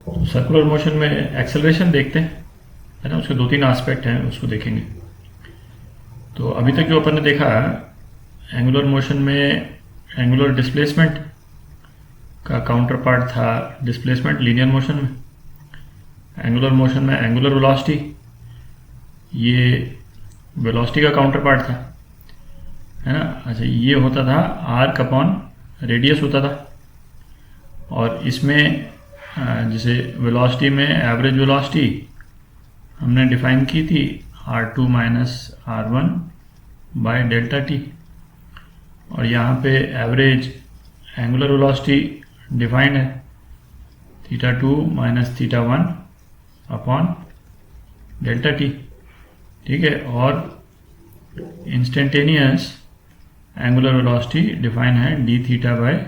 Circular motion में acceleration देखते हैं, है ना। उसके दो तीन एस्पेक्ट हैं, उसको देखेंगे। तो अभी तक जो अपन ने देखा, एंगुलर मोशन में एंगुलर डिस्प्लेसमेंट का काउंटर पार्ट था डिस्प्लेसमेंट लीनियर मोशन में। एंगुलर मोशन में एंगुलर वेलोसिटी, ये वेलोसिटी का काउंटर पार्ट था, है ना। अच्छा, ये होता था आर्क अपॉन रेडियस होता था। और इसमें जैसे वेलोसिटी में एवरेज वेलोसिटी हमने डिफाइन की थी r2 minus r1 by delta T, और यहाँ पे एवरेज एंगुलर वेलोसिटी डिफाइंड है θ2 माइनस θ1 अपॉन डेल्टा टी, ठीक है। और इंस्टेंटेनियस एंगुलर वेलोसिटी डिफाइन है d theta by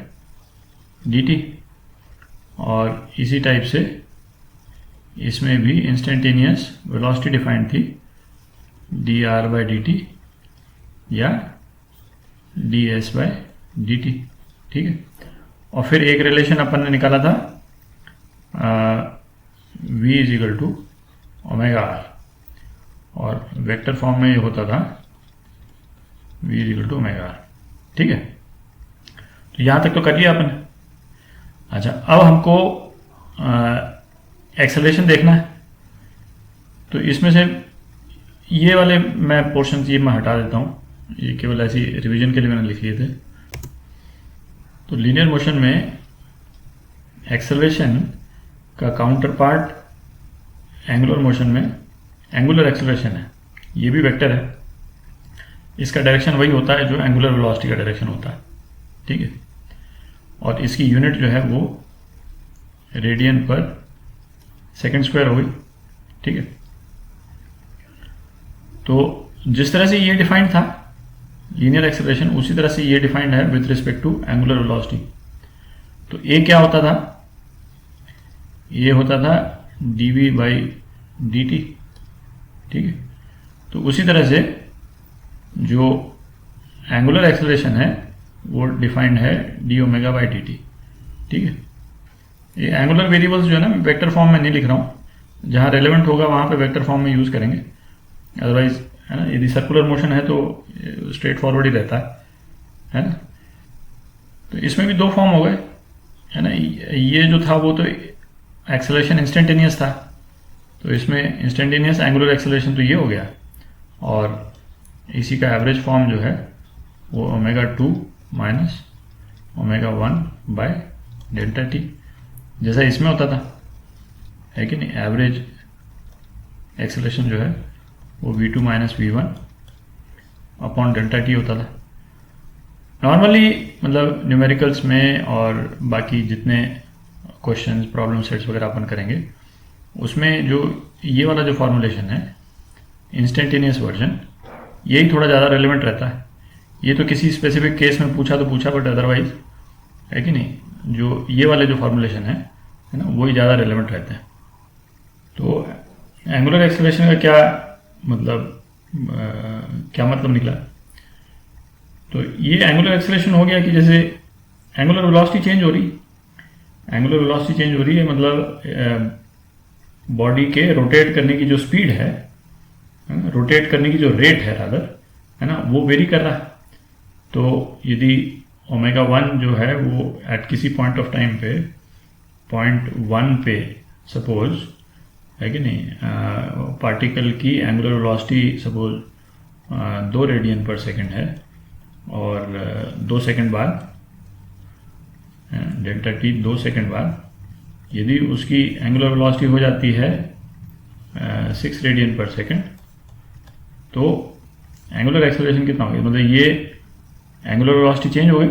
d t. और इसी टाइप से इसमें भी इंस्टेंटेनियस वेलोसिटी डिफाइंड थी d r by d t या d s by d t, ठीक है। और फिर एक रिलेशन अपन ने निकाला था v is equal to omega R, और वेक्टर फॉर्म में ये होता था v is equal to omega R, ठीक है। तो यहाँ तक तो कर लिया आपने। अच्छा, अब हमको एक्सेलरेशन देखना है। तो इसमें से ये वाले मैं पोर्शन ये मैं हटा देता हूँ, ये केवल ऐसी रिवीजन के लिए मैंने लिख लिए थे। तो लीनियर मोशन में एक्सेलरेशन का काउंटर पार्ट एंगुलर मोशन में एंगुलर एक्सेलरेशन है, ये भी वेक्टर है। इसका डायरेक्शन वही होता है जो एंगुलर वेलोसिटी का डायरेक्शन होता है, ठीक है। और इसकी यूनिट जो है वो रेडियन पर सेकंड स्क्वायर हो गई, ठीक है। तो जिस तरह से ये डिफाइंड था लीनियर एक्सेलरेशन, उसी तरह से ये डिफाइंड है with respect to angular velocity. तो ए क्या होता था, ये होता था dv बाई dt, ठीक है। तो उसी तरह से जो एंगुलर एक्सेलरेशन है वो डिफाइंड है D omega by d t, ठीक है। ये एंगुलर वेरिएबल्स जो है ना, मैं वेक्टर फॉर्म में नहीं लिख रहा हूँ, जहाँ रेलेवेंट होगा वहाँ पे वेक्टर फॉर्म में यूज़ करेंगे। अदरवाइज, है ना, यदि सर्कुलर मोशन है तो स्ट्रेट फॉरवर्ड ही रहता है ना। तो इसमें भी दो फॉर्म हो गए, है ना। ये जो था वो तो एक्सेलरेशन इंस्टेंटेनियस था, तो इसमें इंस्टेंटेनियस एंगुलर एक्सेलरेशन तो ये हो गया, और इसी का एवरेज फॉर्म जो है वो omega 2 minus omega 1 by delta T, जैसा इसमें होता था, है कि नहीं। एवरेज एक्सेलरेशन जो है वो v2 minus v1 upon delta T होता था। नॉर्मली मतलब न्यूमेरिकल्स में और बाकी जितने क्वेश्चंस प्रॉब्लम सेट्स वगैरह अपन करेंगे, उसमें जो ये वाला जो फॉर्मुलेशन है इंस्टेंटेनियस वर्जन, यही थोड़ा ज़्यादा रेलेवेंट रहता है। ये तो किसी स्पेसिफिक केस में पूछा तो पूछा, बट अदरवाइज, है कि नहीं, जो ये वाले जो फॉर्मुलेशन है ना, वही ज़्यादा रेलेवेंट रहते हैं। तो एंगुलर एक्सेलरेशन का क्या मतलब निकला। तो ये एंगुलर एक्सेलरेशन हो गया कि जैसे एंगुलर वेलोसिटी चेंज हो रही है, मतलब बॉडी के रोटेट करने की जो स्पीड है, रोटेट करने की जो रेट है रादर, है ना, वो वेरी कर रहा है। तो यदि ओमेगा 1 जो है वो एट किसी पॉइंट ऑफ टाइम पे 0.1 पे सपोज, है कि नहीं, पार्टिकल की एंगुलर वेलोसिटी सपोज 2 रेडियन पर सेकंड है, और 2 सेकंड बाद डेल्टा टी 2 सेकंड बाद यदि उसकी एंगुलर वेलोसिटी हो जाती है 6 रेडियन पर सेकंड, तो एंगुलर एक्सेलरेशन कितना हो गया, मतलब ये एंगुलर वेलोसिटी चेंज हो गई,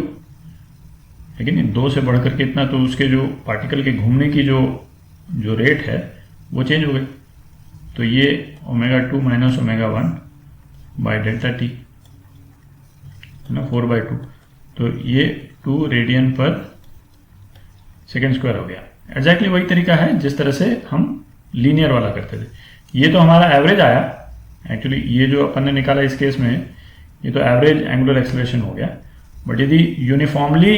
लेकिन 2 से बढ़कर के इतना, तो उसके जो पार्टिकल के घूमने की जो रेट है वो चेंज हो गई। तो ये omega 2 minus omega 1 by delta T, है ना, 4/2। तो ये 2 रेडियन पर सेकेंड स्क्वायर हो गया। एग्जैक्टली वही तरीका है जिस तरह से हम लीनियर वाला करते थे। ये तो हमारा एवरेज आया, एक्चुअली ये जो अपन ने निकाला इस केस में, ये तो एवरेज एंगुलर एक्सेलरेशन हो गया। बट यदि यूनिफॉर्मली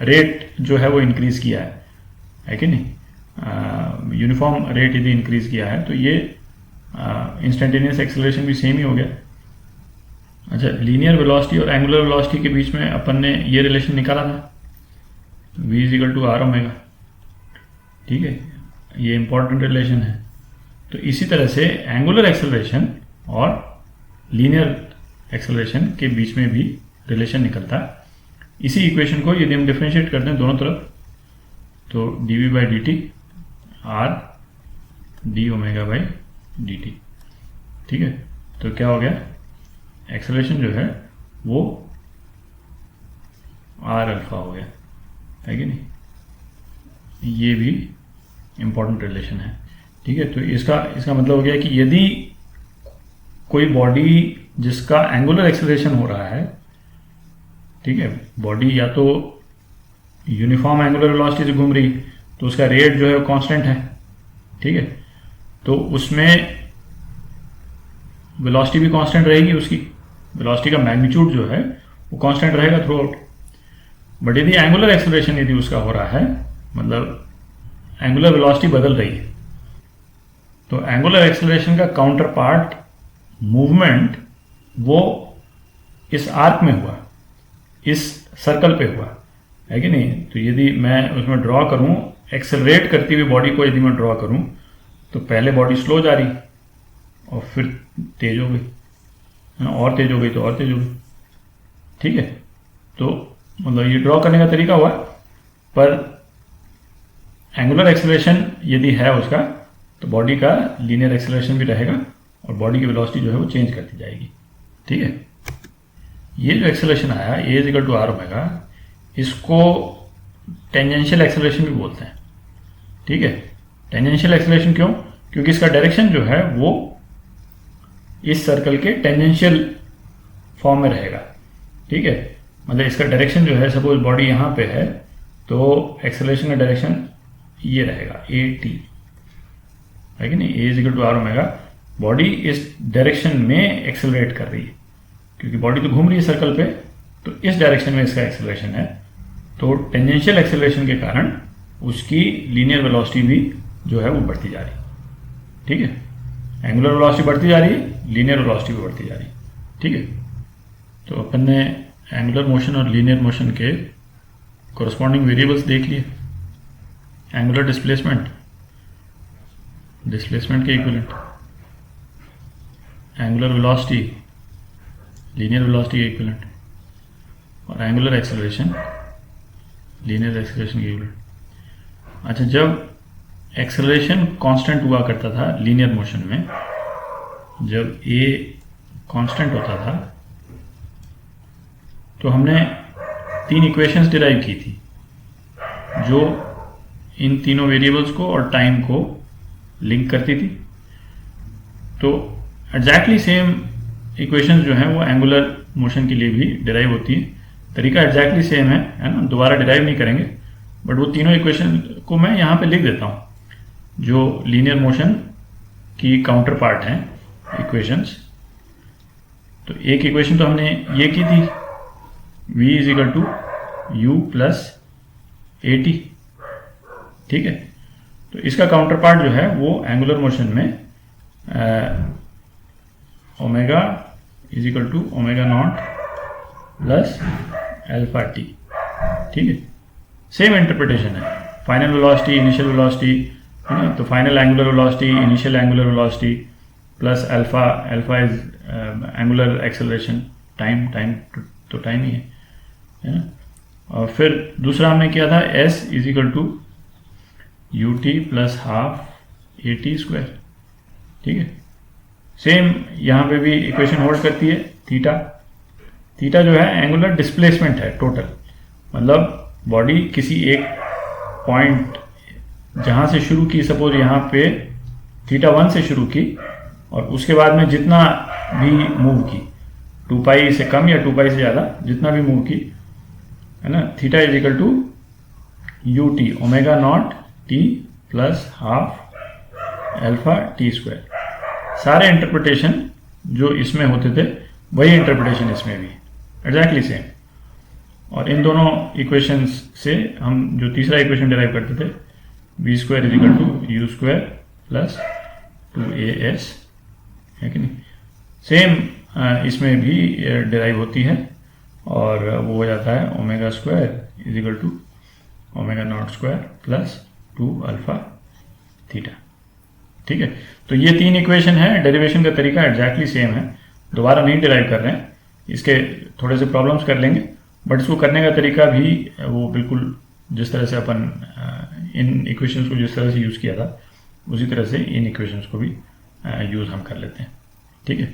रेट जो है वो इंक्रीज किया है, है कि नहीं। यूनिफॉर्म रेट यदि इंक्रीज किया है तो ये इंस्टेंटेनियस एक्सेलरेशन भी सेम ही हो गया। अच्छा, लीनियर वेलोसिटी और एंगुलर वेलोसिटी के बीच में अपन ने ये रिलेशन निकाला था, v is equal to are omega, ठीक है, ये इंपॉर्टेंट रिलेशन है। तो इसी तरह से एंगुलर एक्सेलरेशन और लीनियर एक्सेलरेशन के बीच में भी रिलेशन निकलता है। इसी इक्वेशन को यदि हम डिफरेंशिएट करते हैं दोनों तरफ, तो dv by d T R D omega by d t, ठीक है। तो क्या हो गया, एक्सेलरेशन जो है वो आर अल्फा हो गया, है कि नहीं। ये भी इंपॉर्टेंट रिलेशन है, ठीक है। तो इसका मतलब हो गया कि यदि कोई बॉडी जिसका एंगुलर एक्सेलरेशन हो रहा है, ठीक है, बॉडी या तो यूनिफॉर्म एंगुलर वेलोसिटी से घूम रही तो उसका रेट जो है कांस्टेंट है, ठीक है, तो उसमें वेलोसिटी भी कांस्टेंट रहेगी, उसकी वेलोसिटी का मैग्नीट्यूड जो है वो कांस्टेंट रहेगा थ्रू आउट। बट यदि एंगुलर एक्सेलरेशन यदि उसका हो रहा है, मतलब एंगुलर वेलोसिटी बदल रही है, तो एंगुलर एक्सेलरेशन का काउंटर पार्ट मूवमेंट वो इस आर्क में हुआ, इस सर्कल पे हुआ, है कि नहीं। तो यदि मैं उसमें ड्रॉ करूं, एक्सेलरेट करती हुई बॉडी को यदि मैं ड्रॉ करूं, तो पहले बॉडी स्लो जा रही और फिर तेज हो गई, है ना, और तेज हो गई तो और तेज हो गई, ठीक है। तो मतलब ये ड्रॉ करने का तरीका हुआ, पर एंगुलर एक्सेलरेशन यदि है उसका, तो बॉडी का लीनियर एक्सेलरेशन भी रहेगा और बॉडी की वेलोसिटी जो है वो चेंज करती जाएगी, ठीक है। ये जो एक्सेलरेशन आया a is equal to are omega, इसको टेंजेंशियल एक्सेलरेशन भी बोलते हैं, ठीक है। टेंजेंशियल एक्सेलरेशन क्यों? क्योंकि इसका डायरेक्शन जो है वो इस सर्कल के टेंजेंशियल फॉर्म में रहेगा, ठीक है। मतलब इसका डायरेक्शन जो है, सपोज बॉडी यहाँ पे है तो एक्सेलरेशन का डायरेक्शन ये रहेगा ए टी, है कि नहीं। A is equal to are omega, body इस डायरेक्शन में एक्सेलरेट कर रही है, क्योंकि बॉडी तो घूम रही है सर्कल पे, तो इस डायरेक्शन में इसका एक्सेलरेशन है। तो टेंजेंशियल एक्सेलरेशन के कारण उसकी लीनियर वेलोसिटी भी जो है वो बढ़ती जा रही है, ठीक है। एंगुलर वेलोसिटी बढ़ती जा रही है, लीनियर वेलोसिटी भी बढ़ती जा रही है, ठीक है। तो अपन ने एंगुलर मोशन और लीनियर मोशन के कोरस्पॉन्डिंग वेरिएबल्स देख लिए। एंगुलर डिस्प्लेसमेंट, डिस्प्लेसमेंट के equivalent, angular velocity, linear velocity के इक्विवेलेंट, और एंगुलर एक्सेलरेशन, लीनियर एक्सेलरेशन के इक्विवेलेंट। अच्छा, जब एक्सेलरेशन कांस्टेंट हुआ करता था लीनियर मोशन में, जब ए कांस्टेंट होता था, तो हमने 3 इक्वेशंस डिराइव की थी जो इन तीनों वेरिएबल्स को और टाइम को लिंक करती थी। तो एग्जैक्टली सेम इक्वेशंस जो हैं वो एंगुलर मोशन के लिए भी डिराइव होती है। तरीका एग्जैक्टली सेम है ना, दोबारा डिराइव नहीं करेंगे, बट वो तीनों इक्वेशन को मैं यहाँ पे लिख देता हूँ जो लीनियर मोशन की काउंटर पार्ट हैं इक्वेशंस। तो एक इक्वेशन तो हमने ये की थी, v is equal to U plus A T, ठीक है। तो इसका काउंटर पार्ट जो है वो एंगुलर मोशन में omega is equal to omega naught plus alpha T, ठीक है। सेम इंटरप्रिटेशन है, फाइनल वेलोसिटी, इनिशियल वेलोसिटी, है ना। तो final angular velocity, initial angular velocity plus alpha, alpha is angular acceleration, time तो टाइम ही है ना। और फिर दूसरा हमने किया था s is equal to U T plus half A T square, ठीक है। सेम यहाँ पे भी इक्वेशन होल्ड करती है। थीटा, थीटा जो है एंगुलर डिस्प्लेसमेंट है टोटल, मतलब बॉडी किसी एक पॉइंट जहाँ से शुरू की, सपोज यहाँ पे थीटा 1 से शुरू की और उसके बाद में जितना भी मूव की, 2 पाई से कम या 2 पाई से ज़्यादा जितना भी मूव की, है ना, theta is equal to U T omega naught T plus half alpha T square. सारे इंटरप्रिटेशन जो इसमें होते थे वही इंटरप्रिटेशन इसमें भी एग्जैक्टली सेम। और इन दोनों इक्वेशंस से हम जो तीसरा इक्वेशन डिराइव करते थे V square is equal to U square plus 2as, है कि नहीं। सेम इसमें भी डिराइव होती है और वो हो जाता है omega square is equal to omega naught square plus 2 alpha theta. ठीक है, तो ये 3 इक्वेशन है। डेरिवेशन का तरीका एग्जैक्टली सेम है, दोबारा नहीं डिराइव कर रहे हैं, इसके थोड़े से प्रॉब्लम्स कर लेंगे, बट इसको करने का तरीका भी वो बिल्कुल जिस तरह से अपन इन इक्वेशंस को जिस तरह से यूज़ किया था उसी तरह से इन इक्वेशंस को भी यूज़ हम कर लेते हैं। ठीक है।